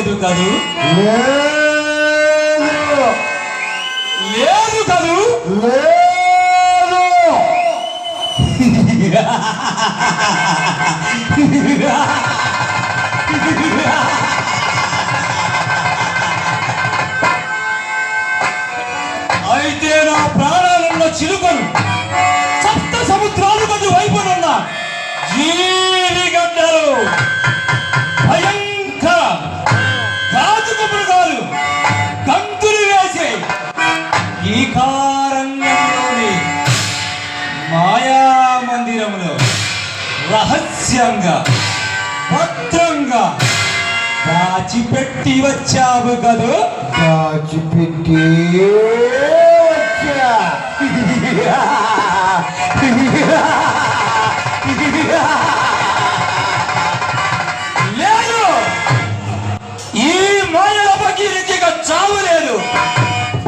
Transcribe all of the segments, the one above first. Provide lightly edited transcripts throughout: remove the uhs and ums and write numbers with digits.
లేదు కదూ? లేదు కదూ? అయితే నా ప్రాణాలున్న చిలుకను సప్త సముద్రాలు కొద్ది వైపునున్న జీలిగడ్డలు భయంకర రాజుకు మృగాలు గంతులు వేసే ఈ కారంగంలోని మాయా మందిరములో రహస్యంగా భద్రంగా దాచిపెట్టి వచ్చావు కదూ? దాచిపెట్టి వచ్చా. లేదు, ఈ మాయల పకీరుకి చావు లేదు.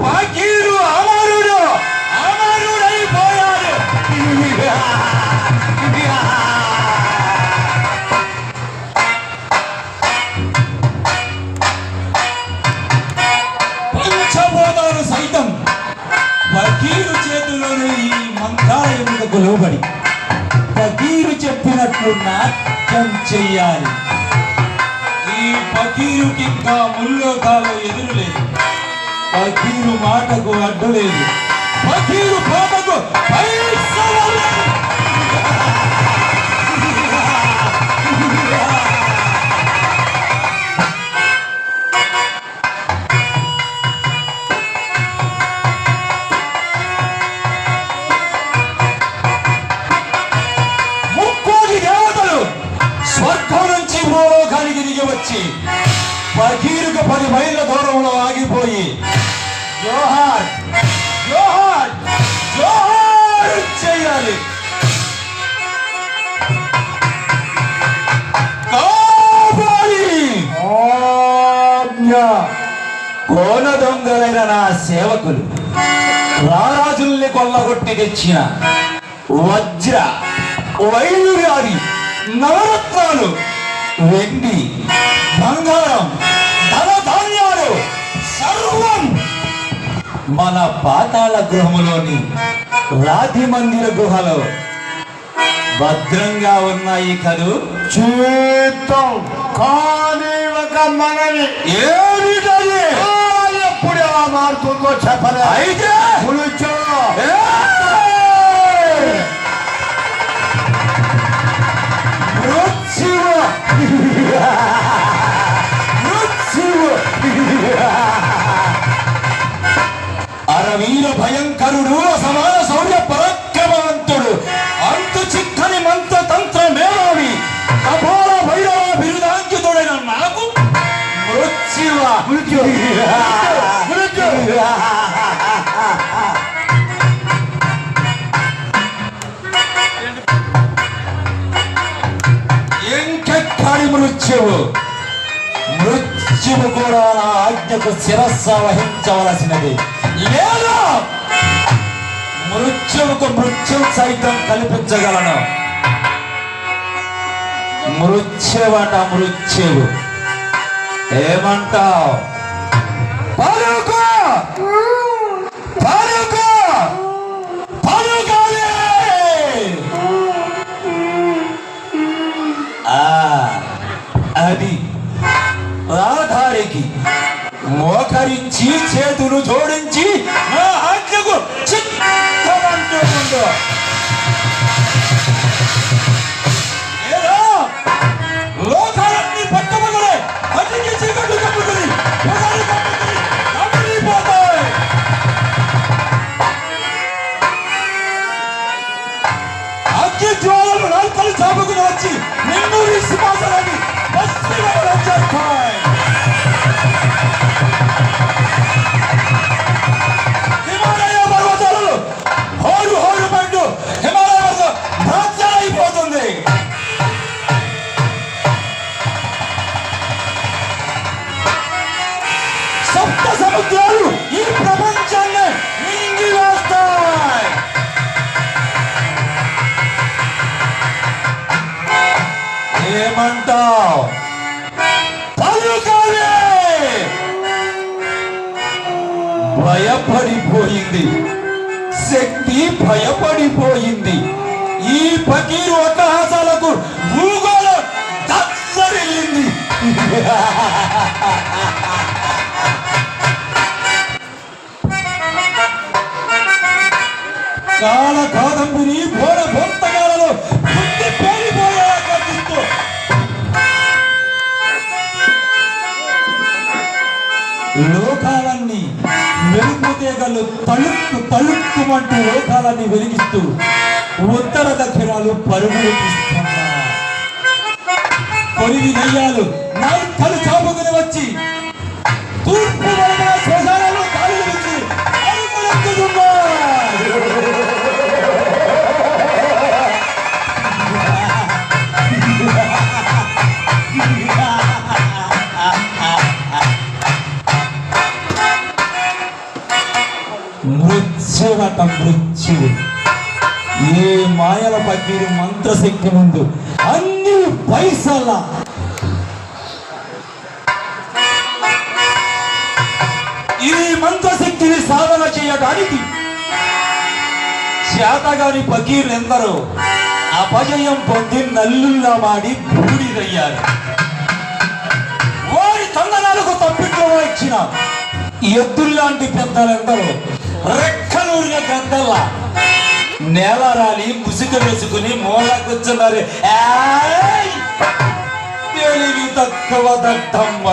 పకీరు అమరుడైపోయాడు. పంచభూతాలు సైతం పకీరు చేతిలోని ఈ మంత్రాలయములకు లోబడి పకీరు చెప్పినట్లు నాట్యం చెయ్యాలి. ఈ పకీరుకి ఇంకా ముల్లోకాలు ఎదురులేదు. పకీరు మాటకు అడ్డు లేదు. పకీరు పాటకు పైసలు లేదు. స్వర్గం నుంచి భూలోకానికి దిగి వచ్చి పకీరుకు 10 మైళ్ళ దూరంలో ఆగిపోయి జోహార్ జోహార్ జోహార్ చేయాలి. కోన దొంగలైన నా సేవకులు రారాజుల్ని కొల్లగొట్టి తెచ్చిన వజ్ర వైడూర్యాది నవరత్నాలు, వెండి, బంగారం, ధనధాన్యాలు సర్వం మన పాతాళ గృహములోని రాతి మందిర గుహలో భద్రంగా ఉన్నాయి కదూ? జీవితం కానీ ఒక మనని ఏమిటది? ఎప్పుడు ఎలా మారుతుందో చెప్పలే. అయితే కూర్చో. అరవీర భయంకరుడు, అసమాన శౌర్య పరాక్రమవంతుడు, అంతు చిక్కని మంత్ర తంత్ర మేధావి, కఠోర భైరవ బిరుదాంకితుడైన నాకు ఇంకెక్కడి మృత్యువు? మృత్యువు కూడా నా ఆజ్ఞకు శిరస్స వహించవలసినది. లేదా మృత్యువుకు మృత్యువు సైతం కల్పించగలను. మృత్యువట మృత్యువు. ఏమంటావు? పలుకు పలుకు పలుకాలి. అది రాధారికి మోకరించి చేతులు జోడించి నా ఆజ్ఞకు చిత్తమంటూ లోకాలన్నీ పట్టమగలే అతికి చీకట్లు కప్పుతుంది, పోతాయి. అగ్ని జ్వాలలు నాలుకలు చాపుకుని వచ్చి నిన్నూరి సింహాసనాన్ని హిమాలయ పర్వతాలలో హోరు హోరు పండు హిమాలయ అయిపోతుంది. సప్త సముద్రాలు ఈ ప్రపంచాన్ని మింగి వేస్తాయి. ఏమంటావు? పలుకాలి. భయపడిపోయింది, శక్తి భయపడిపోయింది. ఈ ఫకీరు అట్టహాసాలకు భూగోళం దత్తరిల్లింది. కాల కాదంబరి ఘోర భక్తగాలలో బుద్ధి పేరిపోయేలా కనిపిస్తూ లోకాలన్నీ మెరుపు తీగలు తలుక్కుమంటూ లోకాలన్నీ వెలిగిస్తూ ఉత్తర దక్షిణాలు పరుగులు తీస్తున్నా. కొరివి దయ్యాలు నాలుకలు చాపుకుని వచ్చి తూర్పు శ్మశానాలు కాలు విచ్చి మృత్యువట మృత్యువు. ఏ మాయల పకీరు మంత్రశక్తి ముందు అన్ని పైసల. ఈ మంత్రశక్తిని సాధన చేయడానికి చేతగాని పకీర్లు ఎందరో అపజయం పొంది నల్లుల్లా మాడి బూడిదయ్యారు. వారి తందనాలకు తప్పిట్లో ఇచ్చిన ఎద్దుల్లాంటి పెద్దలెందరో రెక్కలూరిన గద్దల్లా నేల రాలి ముసుగు వేసుకుని మూల కూర్చున్నారు. తెలివి తక్కువ దట్టమ్మ.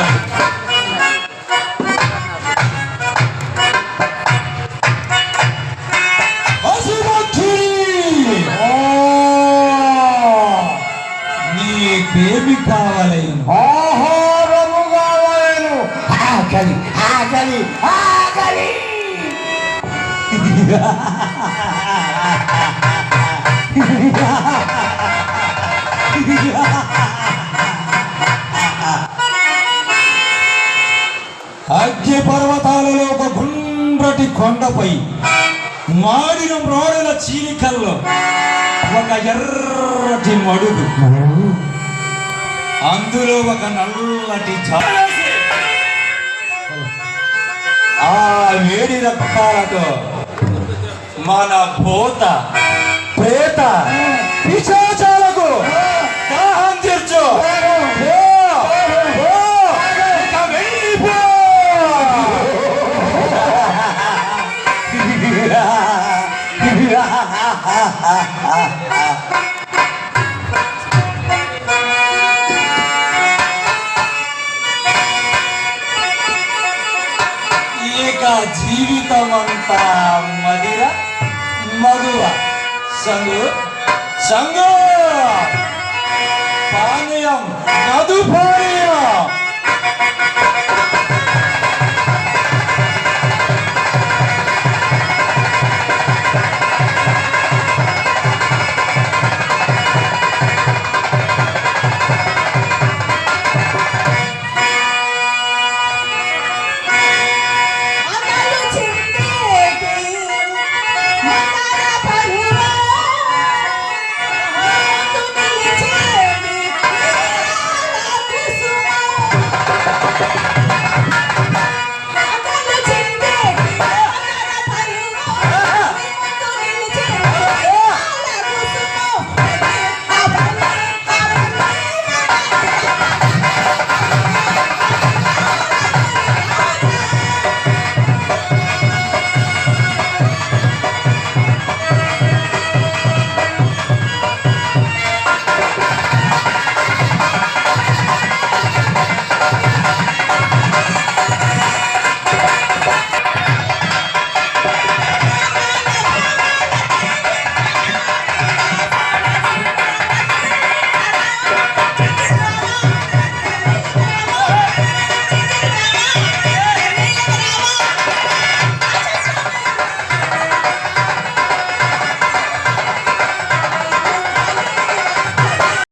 నీకేమి కావాలి? ఆహారము కావాలను. ఆకలి ఆకలి ఆకలి. అగ్ని పర్వతాలలో ఒక గుండ్రటి కొండపై మాడిన మ్రోడల చీలికల్లో ఒక ఎర్రటి మడుగు, అందులో ఒక నల్లటి జాలసి. ఆ వేడి రక్తాలతో మన భూత ప్రేత పిశాచాలకు దాహం తీర్చు. ఇక జీవితం అంతా మదిర మగువ సంగు సంగు.